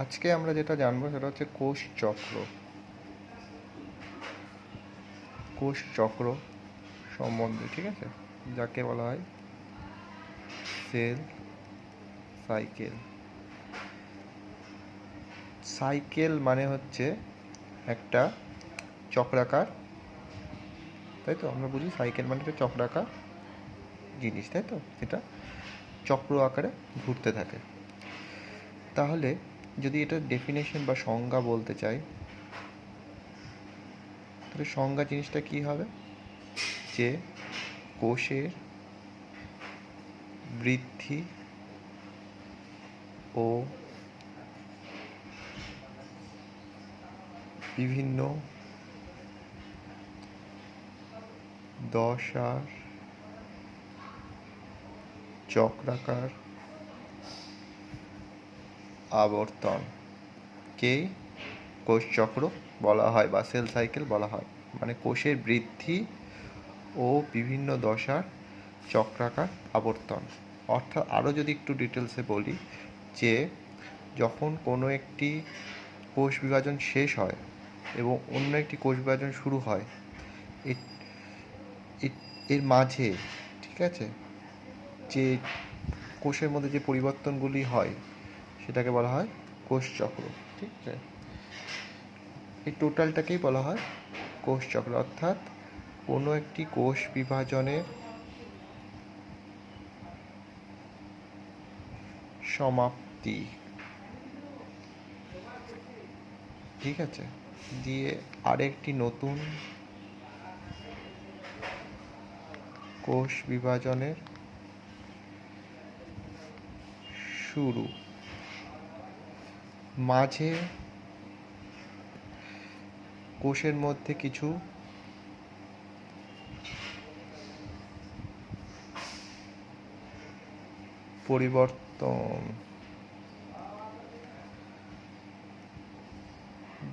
আজকে আমরা যেটা জানবো সেটা হচ্ছে কোষ চক্র সম্বন্ধে, ঠিক আছে, যাকে বলা হয় সেল সাইকেল। সাইকেল মানে হচ্ছে একটা চক্রাকার, তাই তো আমরা বুঝি সাইকেল মানে একটা চক্রাকার জিনিস, তাই তো, এটা চক্র আকারে ঘুরতে থাকে। তাহলে যদি এটা ডেফিনেশন বা সংজ্ঞা বলতে চাই, তাহলে সংজ্ঞা জিনিসটা কি হবে, যে কোষের বৃদ্ধি ও বিভিন্ন দশার চক্রাকার আবর্তনকে কোষচক্র বলা হয় বা সেল সাইকেল বলা হয়। মানে কোষের বৃদ্ধি ও বিভিন্ন দশার চক্রাকার আবর্তন। অর্থাৎ আরও যদি একটু ডিটেলসে বলি, যে যখন কোনো একটি কোষ বিভাজন শেষ হয় এবং অন্য একটি কোষ বিভাজন শুরু হয়, এর মাঝে, ঠিক আছে, যে কোষের মধ্যে যে পরিবর্তনগুলি হয় সেটাকে বলা হয় কোষচক্র, ঠিক আছে। এই টোটালটাকেই বলা হয় কোষচক্র। অর্থাৎ কোনো একটি কোষ বিভাজনের সমাপ্তি, ঠিক আছে, দিয়ে আরেকটি নতুন কোষ বিভাজনের শুরু, মাঝে কোষের মধ্যে কিছু পরিবর্তন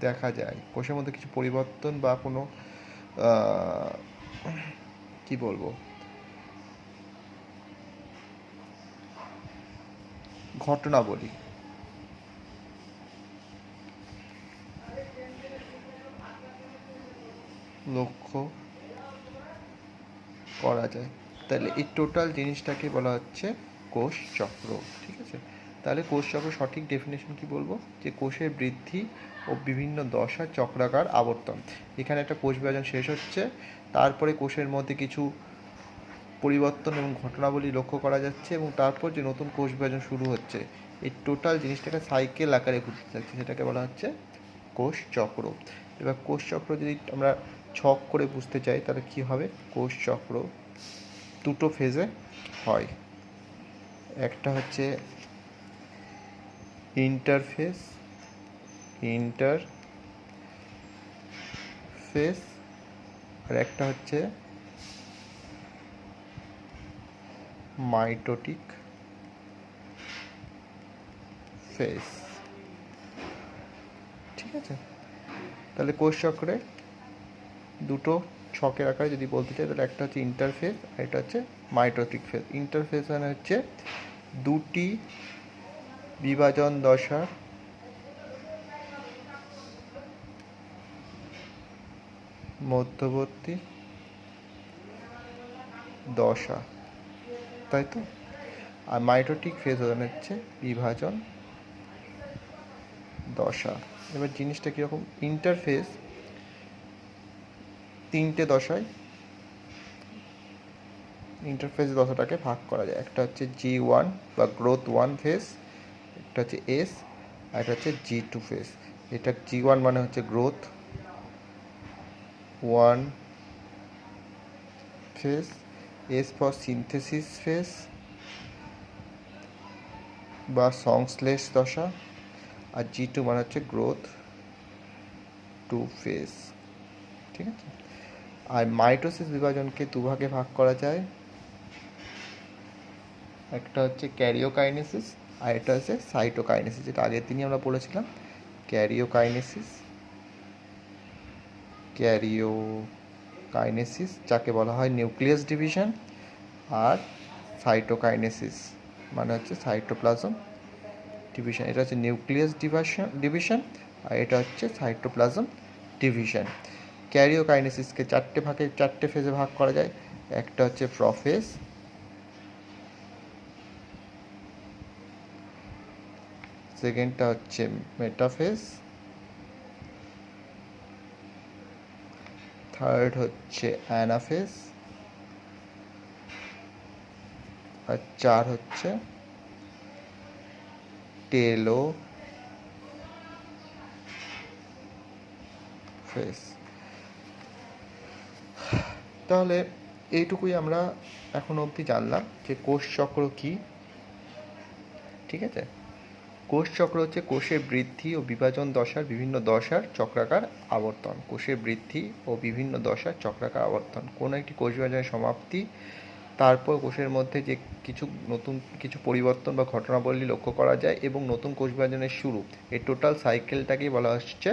দেখা যায়, কোষের মধ্যে কিছু পরিবর্তন বা কোনো কি বলবো, ঘটনাবলী লক্ষ্য করা যায়। তাহলে এই টোটাল জিনিসটাকে বলা হচ্ছে কোষ চক্র, ঠিক আছে। তাহলে কোষ চক্র সঠিক ডেফিনেশন কি বলবো, যে কোষের বৃদ্ধি ও বিভিন্ন দশা চক্রাকার আবর্তন। এখানে একটা কোষ বিভাজন শেষ হচ্ছে, তারপরে কোষের মধ্যে কিছু পরিবর্তন এবং ঘটনাবলী লক্ষ্য করা যাচ্ছে, এবং তারপর যে নতুন কোষ বিভাজন শুরু হচ্ছে, এই টোটাল জিনিসটাকে সাইকেল আকারে ঘুরতে থাকছে, সেটাকে বলা হচ্ছে কোষ চক্র। এবার কোষ চক্র যদি আমরা ছক করে বুঝতে চাই, তাহলে কি হবে, কোষ চক্র দুটো ফেজে হয়। একটা হচ্ছে ইন্টারফেস আর একটা হচ্ছে মাইটোটিক ফেজ, ঠিক আছে। তাহলে কোষ চক্রে দুটো ছকের আকারে যদি বলতে চাই, তাহলে একটা হচ্ছে ইন্টারফেস আর এটা হচ্ছে মাইটোটিক ফেজ। ইন্টারফেস মানে হচ্ছে দুটি বিভাজন দশার মধ্যবর্তী দশা, তাই তো। আর মাইটোটিক ফেজ মানে হচ্ছে বিভাজন দশা। এবার জিনিসটা কীরকম, ইন্টারফেস তিনটে দশায় ইন্টারফেস দশাটাকে ভাগ করা যায়। একটা হচ্ছে G1 বা গ্রোথ 1 ফেজ, একটা হচ্ছে S, আর একটা হচ্ছে G2 ফেজ। এটা G1 মানে হচ্ছে growth 1 phase, S for synthesis phase বা সংশ্লেষ দশা, আর G2 মানে হচ্ছে গ্রোথ 2 ফেজ, ঠিক আছে। আর মাইটোসিস বিভাজনকে দুভাগে ভাগ করা যায়, একটা হচ্ছে ক্যারিওকাইনেসিস আর এটা হচ্ছে সাইটোকাইনেসিস, যেটা আগের দিনই আমরা পড়েছিলাম। ক্যারিওকাইনেসিস যাকে বলা হয় নিউক্লিয়াস ডিভিশন, আর সাইটোকাইনেসিস মানে হচ্ছে সাইটোপ্লাজম ডিভিশন, এটা হচ্ছে নিউক্লিয়াস ডিভিশন, আর এটা হচ্ছে সাইটোপ্লাজম ডিভিশন। ক্যারিওকাইনেসিসকে চারটে ফেজে ভাগ করা যায়। একটা হচ্ছে প্রোফেজ, সেকেন্ডটা হচ্ছে মেটাফেজ, থার্ড হচ্ছে অ্যানাফেজ, আর চার হচ্ছে টেলোফেজ। তাহলে এইটুকুই আমরা এখন অবধি জানলাম যে কোষ চক্র কি। ঠিক আছে, কোষ চক্র হচ্ছে কোষের বৃদ্ধি ও বিভাজন দশার বিভিন্ন দশার চক্রাকার আবর্তন। কোষের বৃদ্ধি ও বিভিন্ন দশার চক্রাকার আবর্তন, কোনো একটি কোষ বিভাজনের সমাপ্তি, তারপর কোষের মধ্যে যে কিছু পরিবর্তন বা ঘটনাবলী লক্ষ্য করা যায় এবং নতুন কোষ বিভাজনের শুরু, এই টোটাল সাইকেলটাকেই বলা হচ্ছে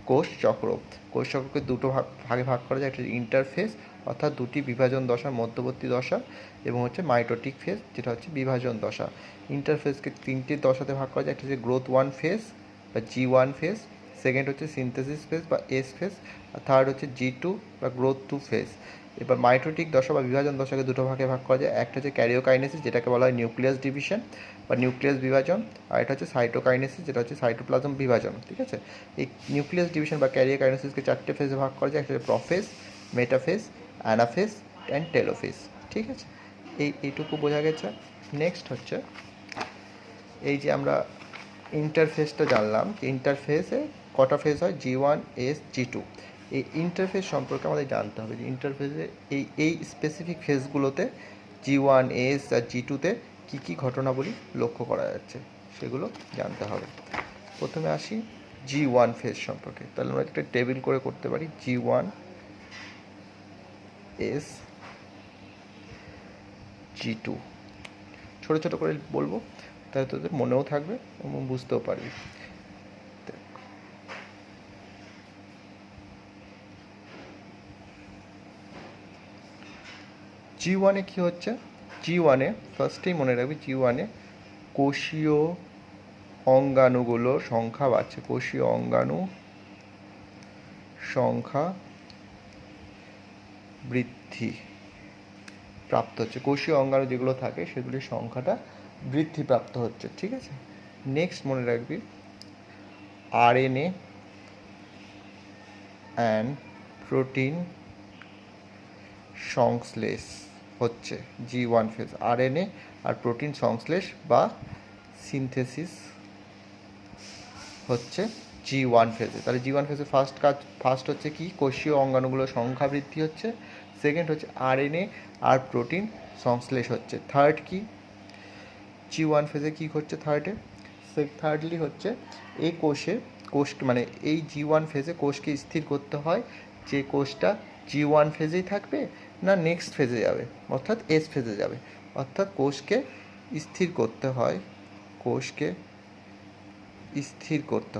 কোষ চক্র। কোষ চক্রকে দুটো ভাগে ভাগ করা যায়, একটা হচ্ছে ইন্টারফেজ অর্থাৎ দুটি বিভাজন দশার মধ্যবর্তী দশা, এবং হচ্ছে মাইটোটিক ফেজ যেটা হচ্ছে বিভাজন দশা। ইন্টারফেজকে তিনটে দশাতে ভাগ করা যায়, একটা হচ্ছে গ্রোথ 1 ফেজ বা G1 ফেজ, সেকেন্ড হচ্ছে সিনথেসিস ফেজ বা S ফেজ, আর থার্ড হচ্ছে G2 বা গ্রোথ 2 ফেজ। এবার মাইটোটিক দশা বা বিভাজন দশাকে দুটো ভাগে ভাগ করা যায়, একটা হচ্ছে ক্যারিওকাইনেসিস যেটাকে বলা হয় নিউক্লিয়াস ডিভিশন বা নিউক্লিয়াস বিভাজন, আর এটা হচ্ছে সাইটোকাইনেসিস যেটা হচ্ছে সাইটোপ্লাজম বিভাজন। ঠিক আছে, এই নিউক্লিয়াস ডিভিশন বা ক্যারিওকাইনেসিসকে চারটে ফেজে ভাগ করা যায়, একটা হচ্ছে prophase, metaphase, anaphase and telophase. ঠিক আছে, এইটুকু বোঝা গেছে। নেক্সট হচ্ছে এই যে আমরা ইন্টারফেসটা জানলাম, ইন্টারফেসে কটা ফেজ হয়, G1, S, G2। এই ইন্টারফেস সম্পর্কে আমাদের জানতে হবে যে ইন্টারফেসে এই স্পেসিফিক ফেজগুলোতে G1, S আর G2-তে কী কী ঘটনাবলী লক্ষ্য করা যাচ্ছে সেগুলো জানতে হবে। প্রথমে আসি G1 ফেজ সম্পর্কে। তাহলে আমরা একটা টেবিল করে করতে পারি, G1, S, G2, ছোটো ছোটো করে বলবো, তাহলে তোদের মনেও থাকবে এবং বুঝতেও পারবি। G1-এ কী হচ্ছে, G1-এ ফার্স্টেই মনে রাখবি, G1-এ কোষীয় অঙ্গাণুগুলোর সংখ্যা বাড়ছে, কোষীয় অঙ্গাণু সংখ্যা বৃদ্ধি প্রাপ্ত হচ্ছে, কোষীয় অঙ্গাণু যেগুলো থাকে সেগুলির সংখ্যাটা বৃদ্ধিপ্রাপ্ত হচ্ছে। ঠিক আছে, নেক্সট মনে রাখবি RNA অ্যান্ড প্রোটিন সংশ্লেষ হচ্ছে G1 ফেজ। RNA আর প্রোটিন সংশ্লেষ বা সিনথেসিস হচ্ছে G1 ফেজে। তাহলে G1 ফেজে ফার্স্ট হচ্ছে কি, কোষীয় অঙ্গাণুগুলোর সংখ্যা বৃদ্ধি হচ্ছে, সেকেন্ড হচ্ছে RNA আর প্রোটিন সংশ্লেষ হচ্ছে, থার্ড কি G1 ফেজে কী হচ্ছে, থার্ডলি হচ্ছে এই কোষ মানে এই G1 ফেজে কোষকে স্থির করতে হয় যে কোষটা G1 ফেজেই থাকবে না নেক্সট ফেজে যাবে অর্থাৎ S ফেজে যাবে, অর্থাৎ কোষকে স্থির করতে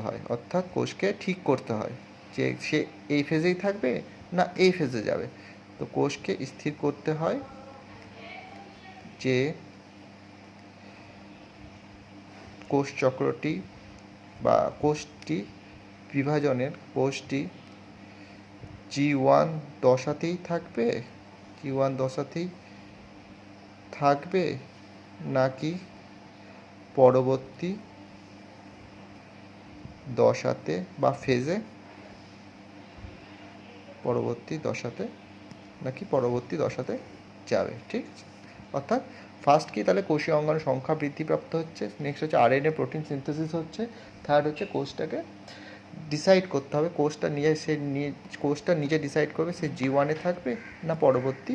হয় অর্থাৎ কোষকে ঠিক করতে হয় যে সে এই ফেজেই থাকবে না এই ফেজে যাবে। তো কোষকে স্থির করতে হয় যে কোষ চক্রটি বা কোষটি বিভাজনের কোষটি G1 দশাতেই থাকবে নাকি পরবর্তী দশাতে বা ফেজে পরবর্তী দশাতে যাবে। ঠিক আছে, অর্থাৎ ফার্স্ট কি, তাহলে কোষীয় অঙ্গাণু সংখ্যা বৃদ্ধিপ্রাপ্ত হচ্ছে, নেক্সট হচ্ছে RNA প্রোটিন সিনথেসিস হচ্ছে, থার্ড হচ্ছে কোষটাকে ডিসাইড করতে হবে, কোষটা নিজে ডিসাইড করবে সে G1-এ থাকবে না পরবর্তী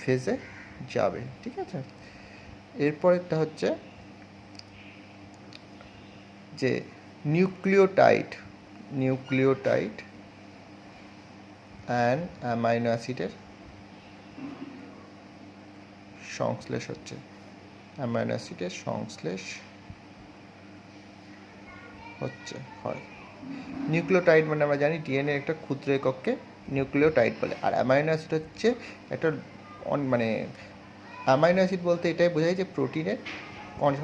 ফেজে যাবে। ঠিক আছে, এরপরেরটা হচ্ছে যে নিউক্লিওটাইড অ্যান্ড অ্যামাইনো অ্যাসিডের সংশ্লেষ হচ্ছে, হয়। নিউক্লিওটাইড মানে আমরা জানি ডিএনএ একটা ক্ষুদ্র একককে নিউক্লিওটাইড বলে, আর অ্যামাইনো অ্যাসিড হচ্ছে একটা মানে অ্যামাইনো অ্যাসিড বলতে এটাই বোঝায় যে প্রোটিনের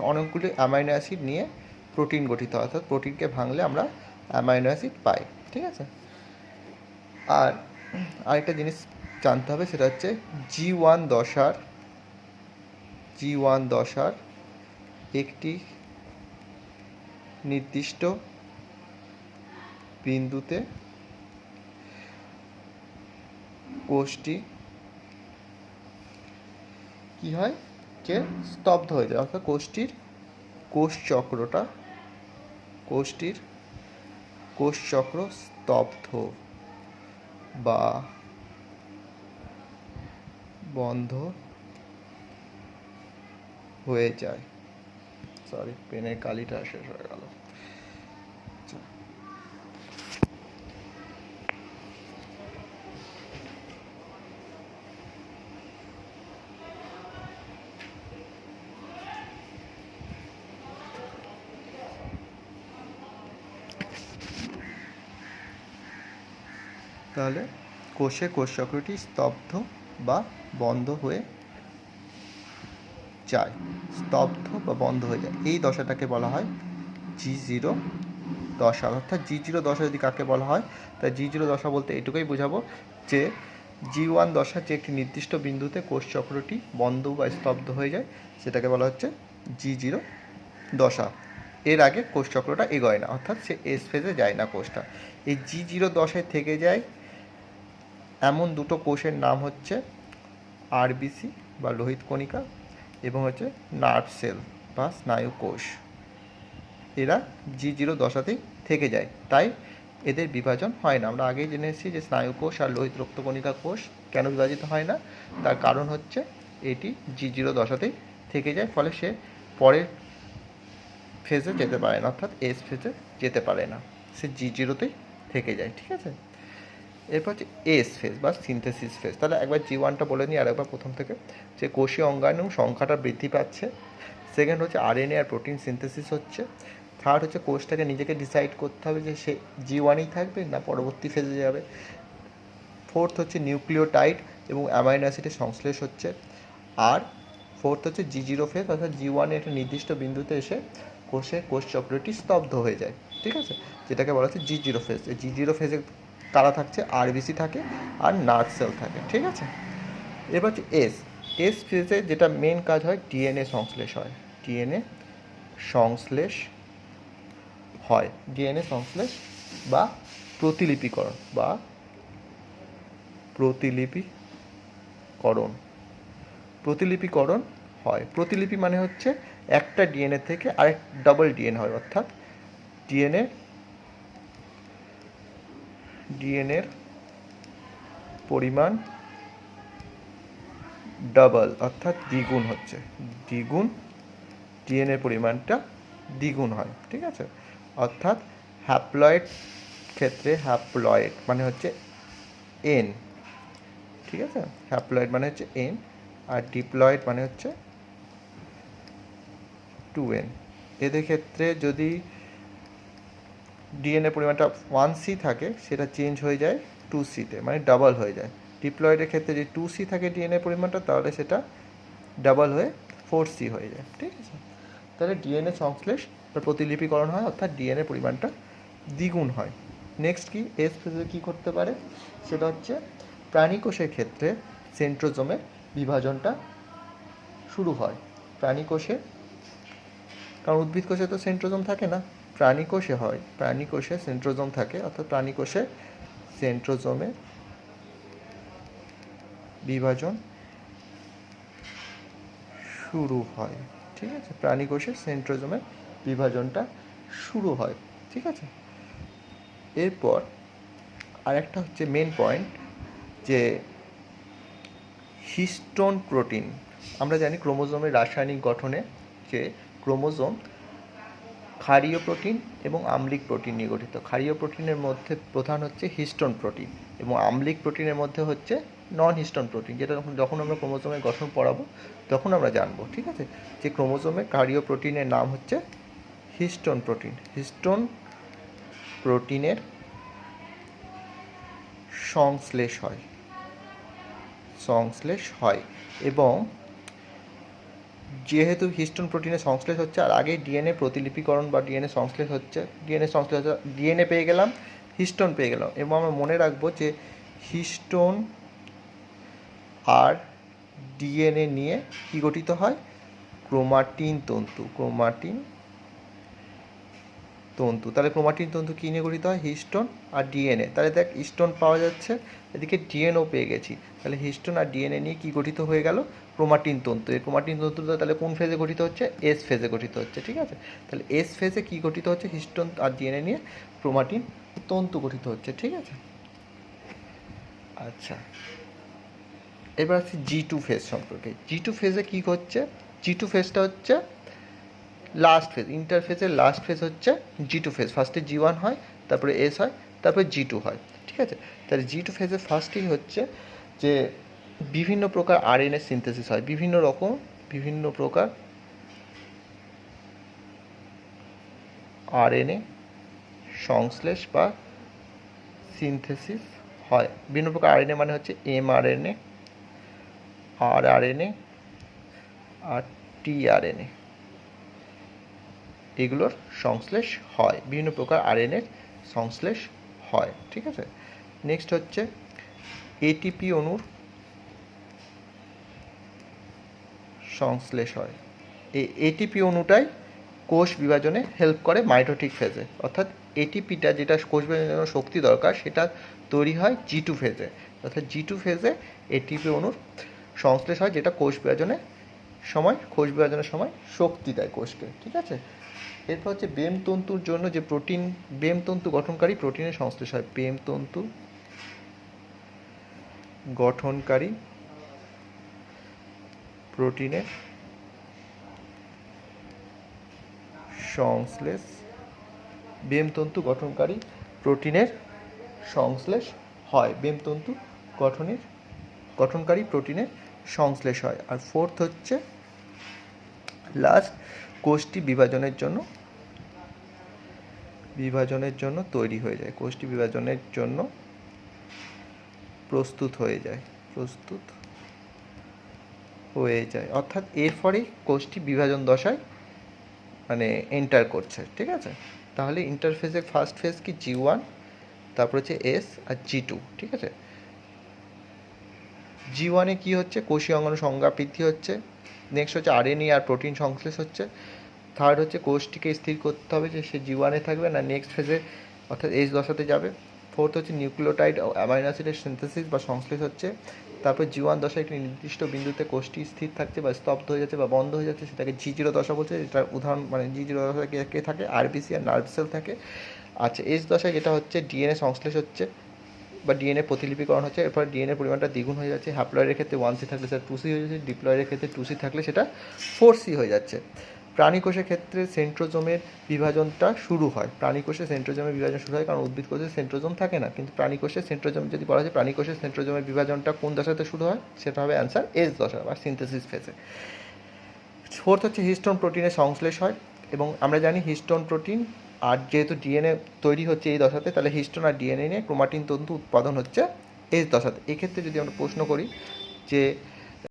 অনেকগুলি অ্যামাইনো অ্যাসিড নিয়ে প্রোটিন গঠিত হয়, অর্থাৎ প্রোটিনকে ভাঙলে আমরা অ্যামাইনো অ্যাসিড পাই। ঠিক আছে, আর আরেকটা জিনিস জানতে হবে, সেটা হচ্ছে G1 দশার একটি নির্দিষ্ট বিন্দুতে কোষটি কি হয়, যে স্তব্ধ হয়ে যায়, অর্থাৎ কোষটির কোষচক্র স্তব্ধ বা বন্ধ হয়ে যায়। সরি, পেনের কালিটা শেষ হয়ে গেল। তাহলে কোষচক্রটি স্তব্ধ বা বন্ধ হয়ে যায়, এই দশাটাকে বলা হয় G0 দশা। অর্থাৎ G0 দশা যদি কাকে বলা হয়, তা G0 দশা বলতে এটুকুই বোঝাবো যে G1 দশা যে একটি নির্দিষ্ট বিন্দুতে কোষচক্রটি বন্ধ বা স্তব্ধ হয়ে যায়, সেটাকে বলা হচ্ছে G0 দশা। এর আগে কোষচক্রটা এগোয় না, অর্থাৎ সে এস ফেজে যায় না কোষটা। এই G0 দশায় থেকে যায় এমন দুটো কোষের নাম হচ্ছে আরবিসি বা লোহিত কণিকা এবং হচ্ছে নার্ভ সেল বা স্নায়ু কোষ। এরা G0 দশাতেই থেকে যায়, তাই এদের বিভাজন হয় না। আমরা আগেই জেনে এসেছি যে স্নায়ু কোষ আর লোহিত রক্তকণিকা কোষ কেন বিভাজিত হয় না, তার কারণ হচ্ছে এটি G0 দশাতেই থেকে যায়, ফলে সে পরের ফেজে যেতে পারে না, অর্থাৎ এস ফেজে যেতে পারে না, সে G0তেই থেকে যায়। ঠিক আছে, এরপর হচ্ছে এস ফেজ বা সিনথেসিস ফেজ। তাহলে একবার G1টা বলে নিই, আর একবার প্রথম থেকে, যে কোষীয় অঙ্গাণু সংখ্যাটা বৃদ্ধি পাচ্ছে। সেকেন্ড হচ্ছে আরএনএ আর প্রোটিন সিনথেসিস হচ্ছে। থার্ড হচ্ছে কোষটাকে নিজেকে ডিসাইড করতে হবে যে সে G1এই থাকবে না পরবর্তী ফেজে যাবে। ফোর্থ হচ্ছে নিউক্লিওটাইড এবং অ্যামাইনো অ্যাসিডের সংশ্লেষ হচ্ছে। আর ফোর্থ হচ্ছে G0 ফেজ, অর্থাৎ G1 একটা নির্দিষ্ট বিন্দুতে এসে কোষচক্রটি স্তব্ধ হয়ে যায়। ঠিক আছে, যেটাকে বলা হচ্ছে G0 ফেজ। এই G0 ফেজে কারা থাকছে, আরবিসি থাকে আর নার্ভ সেল থাকে। ঠিক আছে, এবার হচ্ছে এস ফেজে যেটা মেন কাজ হয়, ডিএনএ সংশ্লেষ বা প্রতিলিপিকরণ হয়। প্রতিলিপি মানে হচ্ছে একটা ডিএনএ থেকে আরেক ডাবল ডিএনএ হয়, অর্থাৎ ডিএনএর পরিমাণ ডাবল, অর্থাৎ দ্বিগুণ হচ্ছে, ডিএনএর পরিমাণটা দ্বিগুণ হয়। ঠিক আছে, অর্থাৎ হ্যাপ্লয়েড ক্ষেত্রে হ্যাপ্লয়েড মানে হচ্ছে এন। ঠিক আছে, হ্যাপ্লয়েড মানে হচ্ছে এন, আর ডিপ্লয়েড মানে হচ্ছে 2n। এদের ক্ষেত্রে যদি ডিএনএ পরিমাণটা 1C থাকে, সেটা চেঞ্জ হয়ে যায় 2Cতে, মানে ডাবল হয়ে যায়। ডিপ্লয়েডের ক্ষেত্রে যদি 2C থাকে ডিএনএ পরিমাণটা, তাহলে সেটা ডাবল হয়ে 4C হয়ে যায়। ঠিক আছে, তাহলে ডিএনএ সংশ্লেষ বা প্রতিলিপিকরণ হয়, অর্থাৎ ডিএনএ পরিমাণটা দ্বিগুণ হয়। নেক্সট কি, এস ফেজে কী করতে পারে, সেটা হচ্ছে প্রাণীকোষের ক্ষেত্রে সেন্ট্রোজোমের বিভাজনটা শুরু হয়। প্রাণীকোষে, কারণ উদ্ভিদ কোষে তো সেন্ট্রোজোম থাকে না, প্রাণীকোষে সেন্ট্রোজোম থাকে, অর্থাৎ প্রাণীকোষে সেন্ট্রোজোমের বিভাজন শুরু হয়। ঠিক আছে, প্রাণীকোষে সেন্ট্রোজোমের বিভাজনটা শুরু হয়। ঠিক আছে, এরপর আরেকটা হচ্ছে মেন পয়েন্ট, যে হিস্টোন প্রোটিন। আমরা জানি ক্রোমোজোমের রাসায়নিক গঠনে যে ক্রোমোজোম ক্ষারীয় প্রোটিন এবং আম্লিক প্রোটিন নিয়ে গঠিত। ক্ষারীয় প্রোটিনের মধ্যে প্রধান হচ্ছে হিস্টোন প্রোটিন, এবং আম্লিক প্রোটিনের মধ্যে হচ্ছে নন হিস্টোন প্রোটিন, যেটা যখন আমরা ক্রোমোজোমের গঠন পড়াবো তখন আমরা জানবো। ঠিক আছে, যে ক্রোমোজোমের ক্ষারীয় প্রোটিনের নাম হচ্ছে হিস্টোন প্রোটিন। হিস্টোন প্রোটিনের সংশ্লেষ হয় এবং যেহেতু হিস্টোন প্রোটিনের সংশ্লেষ হচ্ছে আর আগে ডিএনএ প্রতিলিপিকরণ বা ডিএনএ সংশ্লেষ হচ্ছে, ডিএনএ পেয়ে গেলাম, হিস্টোন পেয়ে গেলাম, এবং আমরা মনে রাখবো যে হিস্টোন আর ডিএনএ নিয়ে কি গঠিত হয়, ক্রোমাটিন তন্তু। তাহলে ক্রোমাটিন তন্তু কী নিয়ে গঠিত হয়, হিস্টোন আর ডিএনএ। তাহলে দেখ হিস্টোন পাওয়া যাচ্ছে, এদিকে ডিএনও পেয়ে গেছি, তাহলে হিস্টোন আর ডিএনএ নিয়ে কী গঠিত হয়ে গেল, ক্রোমাটিন তন্তু। এই ক্রোমাটিন তন্তুটা তাহলে কোন ফেজে গঠিত হচ্ছে, এস ফেজে গঠিত হচ্ছে, ঠিক আছে। তাহলে এস ফেজে কী গঠিত হচ্ছে, হিস্টোন আর ডিএনএ নিয়ে ক্রোমাটিন তন্তু গঠিত হচ্ছে, ঠিক আছে। আচ্ছা, এবার আসছি G2 ফেজ সম্পর্কে। G2 ফেজে কী হচ্ছে, G2 ফেজটা হচ্ছে লাস্ট ফেজ, ইন্টারফেজের লাস্ট ফেজ হচ্ছে G2 ফেজ। ফার্স্টে G1 হয়, তারপরে এস হয়, তারপরে G2 হয়, ঠিক আছে। তাহলে G2 ফেজের ফার্স্টেই হচ্ছে যে বিভিন্ন প্রকার আরএনএ সিনথেসিস হয়, বিভিন্ন প্রকার আরএনএ সংশ্লেষ বা সিনথেসিস হয়। বিভিন্ন প্রকার আরএনএ মানে হচ্ছে এমআরএনএ, আরআরএনএ আর টিআরএনএ, এগুলোর সংশ্লেষ হয়, বিভিন্ন প্রকার আরএনএর সংশ্লেষ হয়, ঠিক আছে। নেক্সট হচ্ছে এটিপি অণুর সংশ্লেষ হয়। এই এটিপি অণুটাই কোষ বিভাজনে হেল্প করে মাইটোটিক ফেজে, অর্থাৎ এটিপিটা যেটা কোষ বিভাজনের জন্য শক্তি দরকার সেটা তৈরি হয় G2 ফেজে, অর্থাৎ G2 ফেজে এটিপি অণুর সংশ্লেষ হয়, যেটা কোষ বিভাজনের সময় শক্তি দেয় কোষকে, ঠিক আছে। এরপর হচ্ছে বেম তন্তুর জন্য যে বেম তন্তু গঠনকারী প্রোটিনের সংশ্লেষ হয়। বেম তন্তু গঠনকারী প্রোটিনের সংশ্লেষ, বেম তন্তু গঠনকারী প্রোটিনের সংশ্লেষ হয়, বেম তন্তু গঠনকারী প্রোটিনের সংশ্লেষ হয়। আর ফোর্থ হচ্ছে লাস্ট, কোষটি বিভাজনের জন্য তৈরি হয়ে যায়, কোষটি বিভাজনের জন্য প্রস্তুত হয়ে যায়, অর্থাৎ এরপরেই কোষটি বিভাজন দশায় মানে এন্টার করছে, ঠিক আছে। তাহলে ইন্টারফেজের ফার্স্ট ফেজ কি, G1, তারপর হচ্ছে এস আর G2, ঠিক আছে। G1-এ কী হচ্ছে, কোষীয় অঙ্গাণু সংখ্যা বৃদ্ধি হচ্ছে। নেক্সট হচ্ছে আরএনএ আর প্রোটিন সংশ্লেষ হচ্ছে। থার্ড হচ্ছে কোষটিকে স্থির করতে হবে যে সে G1-এ থাকবে না নেক্সট ফেজে অর্থাৎ এস দশাতে যাবে। ফোর্থ হচ্ছে নিউক্লিওটাইড অ্যামাইনো অ্যাসিডের সিনথেসিস বা সংশ্লেষ হচ্ছে। তারপর G1 দশায় একটি নির্দিষ্ট বিন্দুতে কোষটি স্থির থাকছে বা স্তব্ধ হয়ে যাচ্ছে বা বন্ধ হয়ে যাচ্ছে, সেটাকে G0 দশা বলছে। এটার উদাহরণ মানে G0 দশায় কে থাকে, আরবিসি আর নার্ভ সেল থাকে। আচ্ছা, এস দশায় যেটা হচ্ছে ডিএনএ সংশ্লেষ হচ্ছে বা ডিএনএ প্রতিলিপিকরণ হচ্ছে, এরপর ডিএনএ পরিমাণটা দ্বিগুণ হয়ে যাচ্ছে। হ্যাপ্লয়েডের ক্ষেত্রে 1C থাকলে সেটা 2C হয়ে যাচ্ছে, ডিপ্লয়েডের ক্ষেত্রে 2C থাকলে সেটা 4C হয়ে যাচ্ছে। প্রাণীকোষের ক্ষেত্রে সেন্ট্রোজোমের বিভাজনটা শুরু হয়, কারণ উদ্ভিদ কোষে সেন্ট্রোজোম থাকে না, কিন্তু প্রাণীকোষের সেন্ট্রোজোম যদি বলা হয় প্রাণীকোষের সেন্ট্রোজোমের বিভাজনটা কোন দশাতে শুরু হয়, সেটা হবে অ্যান্সার এস দশা বা সিনথেসিস ফেজে। ফোর্থ হচ্ছে হিস্টোন প্রোটিনের সংশ্লেষ হয়, এবং আমরা জানি হিস্টোন প্রোটিন আর যেহেতু ডিএনএ তৈরি হচ্ছে এই দশাতে, তাহলে হিস্টোন আর ডিএনএ নিয়ে ক্রোমাটিন তন্তু উৎপাদন হচ্ছে এস দশাতে। এক্ষেত্রে যদি আমরা প্রশ্ন করি যে